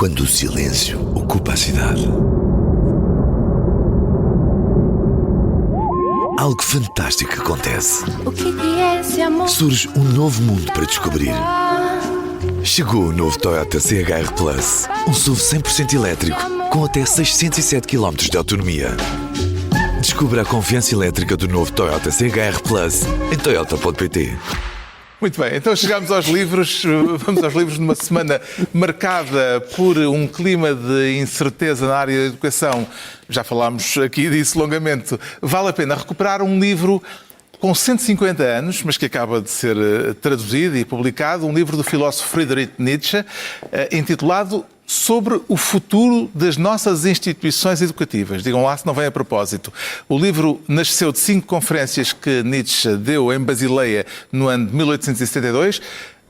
Quando o silêncio ocupa a cidade, algo fantástico acontece. O que é esse amor? Surge um novo mundo para descobrir. Chegou o novo Toyota CHR Plus, um SUV 100% elétrico, com até 607 km de autonomia. Descubra a confiança elétrica do novo Toyota CHR Plus em toyota.pt. Muito bem, então chegamos aos livros. Vamos aos livros numa semana marcada por um clima de incerteza na área da educação. Já falámos aqui disso longamente. Vale a pena recuperar um livro com 150 anos, mas que acaba de ser traduzido e publicado, um livro do filósofo Friedrich Nietzsche, intitulado Sobre o futuro das nossas instituições educativas. Digam lá se não vem a propósito. O livro nasceu de 5 conferências que Nietzsche deu em Basileia no ano de 1872.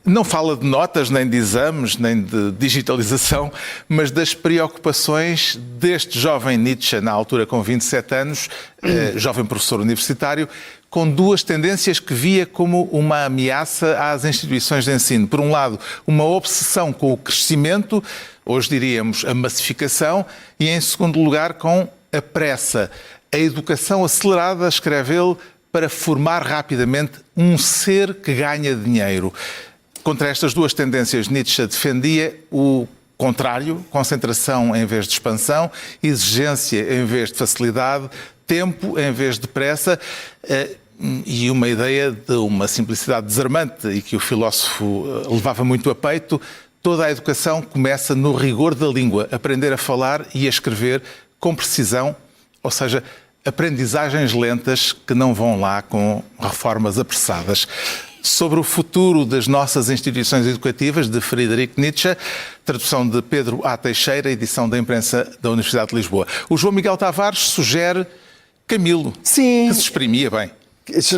Não fala de notas, nem de exames, nem de digitalização, mas das preocupações deste jovem Nietzsche, na altura com 27 anos, jovem professor universitário, com 2 tendências que via como uma ameaça às instituições de ensino. Por um lado, uma obsessão com o crescimento, hoje diríamos a massificação, e em segundo lugar, com a pressa, a educação acelerada, escreve ele, para formar rapidamente um ser que ganha dinheiro. Contra estas 2 tendências, Nietzsche defendia o contrário, concentração em vez de expansão, exigência em vez de facilidade, tempo em vez de pressa, e uma ideia de uma simplicidade desarmante e que o filósofo levava muito a peito. Toda a educação começa no rigor da língua, aprender a falar e a escrever com precisão, ou seja, aprendizagens lentas que não vão lá com reformas apressadas. Sobre o futuro das nossas instituições educativas, de Friedrich Nietzsche, tradução de Pedro A. Teixeira, edição da imprensa da Universidade de Lisboa. O João Miguel Tavares sugere Camilo, Sim. que se exprimia bem.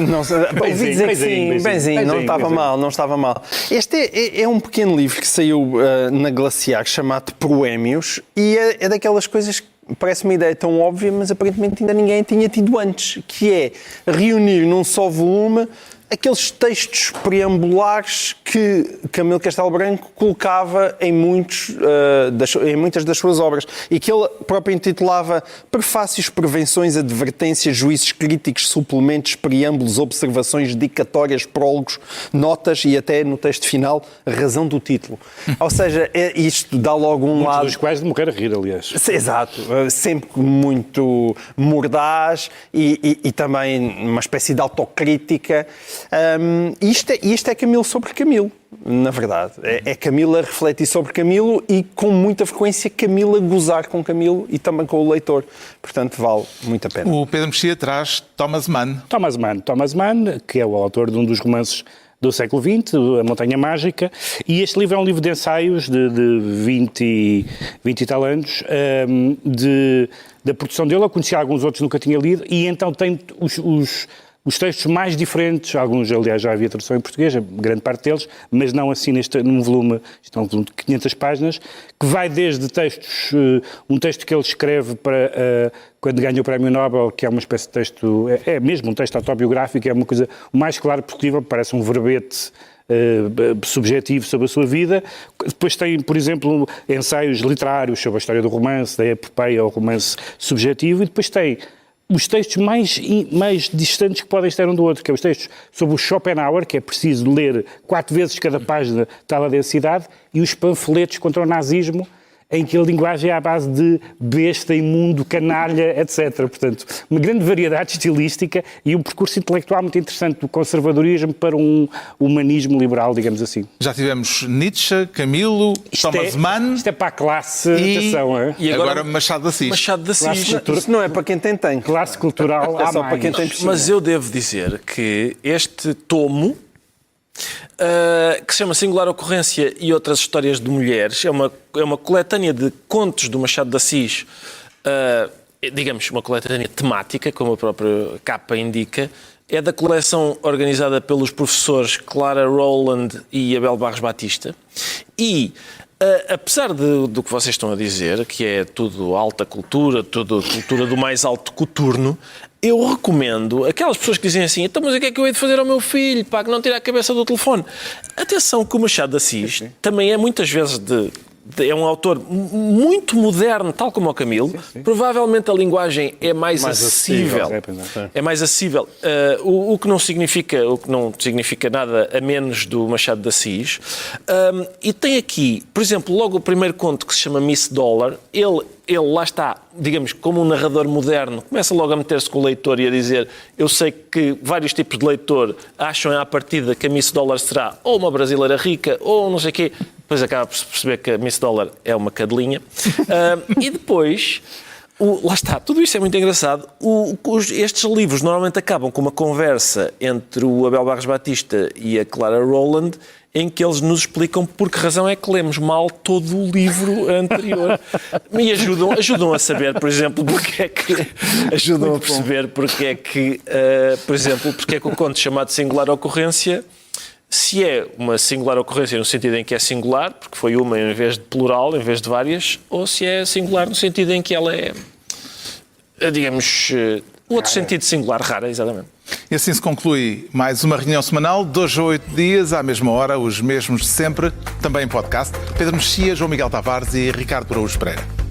Não, ouvi dizer que sim, benzinho, não estava mal. Este é um pequeno livro que saiu na Glaciar, chamado Proémios, e é daquelas coisas que parece uma ideia tão óbvia, mas aparentemente ainda ninguém tinha tido antes, que é reunir num só volume aqueles textos preambulares que Camilo Castelo Branco colocava em muitas das suas obras e que ele próprio intitulava prefácios, prevenções, advertências, juízos críticos, suplementos, preâmbulos, observações, dicatórias, prólogos, notas e até no texto final a razão do título. Ou seja, isto dá logo um lado... dos quais de morrer a rir, aliás. Exato, sempre muito mordaz e também uma espécie de autocrítica. Isto é Camilo sobre Camilo, na verdade. É Camilo a refletir sobre Camilo e com muita frequência Camilo a gozar com Camilo e também com o leitor. Portanto, vale muito a pena. O Pedro Mexia traz Thomas Mann. Thomas Mann, que é o autor de um dos romances do século XX, A Montanha Mágica, e este livro é um livro de ensaios de 20 e tal anos, da produção dele. Eu conhecia alguns outros, nunca tinha lido, e então tem os textos mais diferentes, alguns, aliás, já havia tradução em português, grande parte deles, mas não assim num volume, isto é um volume de 500 páginas, que vai desde textos, um texto que ele escreve para quando ganha o Prémio Nobel, que é uma espécie de texto, é mesmo um texto autobiográfico, é uma coisa o mais claro possível, parece um verbete subjetivo sobre a sua vida. Depois tem, por exemplo, ensaios literários sobre a história do romance, da epopeia ao romance subjetivo, e depois tem os textos mais distantes que podem estar um do outro, que é os textos sobre o Schopenhauer, que é preciso ler 4 vezes cada página, tal a densidade, e os panfletos contra o nazismo, em que a linguagem é à base de besta, imundo, canalha, etc. Portanto, uma grande variedade estilística e um percurso intelectual muito interessante do conservadorismo para um humanismo liberal, digamos assim. Já tivemos Nietzsche, Camilo, Thomas Mann... Isto é para a classe, atenção, é? E agora Machado de Assis. Machado de Assis. Isso não é para quem tem tanque. Classe cultural é só para quem tem piscina. Mas eu devo dizer que este tomo, que se chama Singular Ocorrência e Outras Histórias de Mulheres, é uma coletânea de contos do Machado de Assis, digamos, uma coletânea temática, como a própria capa indica. É da coleção organizada pelos professores Clara Rowland e Abel Barros Batista. E, apesar do que vocês estão a dizer, que é tudo alta cultura, tudo cultura do mais alto coturno, eu recomendo aquelas pessoas que dizem assim, então, mas o que é que eu hei de fazer ao meu filho, para que não tire a cabeça do telefone? Atenção que o Machado de Assis também é muitas vezes é um autor muito moderno, tal como o Camilo. Provavelmente a linguagem é mais acessível. É mais acessível. O que não significa nada a menos do Machado de Assis. E tem aqui, por exemplo, logo o primeiro conto que se chama Miss Dollar. Ele lá está, digamos, como um narrador moderno, começa logo a meter-se com o leitor e a dizer: eu sei que vários tipos de leitor acham à partida que a Miss Dollar será ou uma brasileira rica ou não sei o quê. Depois acaba por se perceber que a Miss Dollar é uma cadelinha. E depois, lá está, tudo isto é muito engraçado. Estes livros normalmente acabam com uma conversa entre o Abel Barros Batista e a Clara Rowland, em que eles nos explicam por que razão é que lemos mal todo o livro anterior. E ajudam a saber, por exemplo, porque é que... Ajudam a perceber porque é que, por exemplo, porque é que o conto chamado Singular Ocorrência, se é uma singular ocorrência no sentido em que é singular, porque foi uma em vez de plural, em vez de várias, ou se é singular no sentido em que ela é, digamos, o outro sentido de singular, rara, exatamente. E assim se conclui mais uma reunião semanal, 2 a 8 dias, à mesma hora, os mesmos de sempre, também em podcast. Pedro Mexia, João Miguel Tavares e Ricardo Araújo Pereira.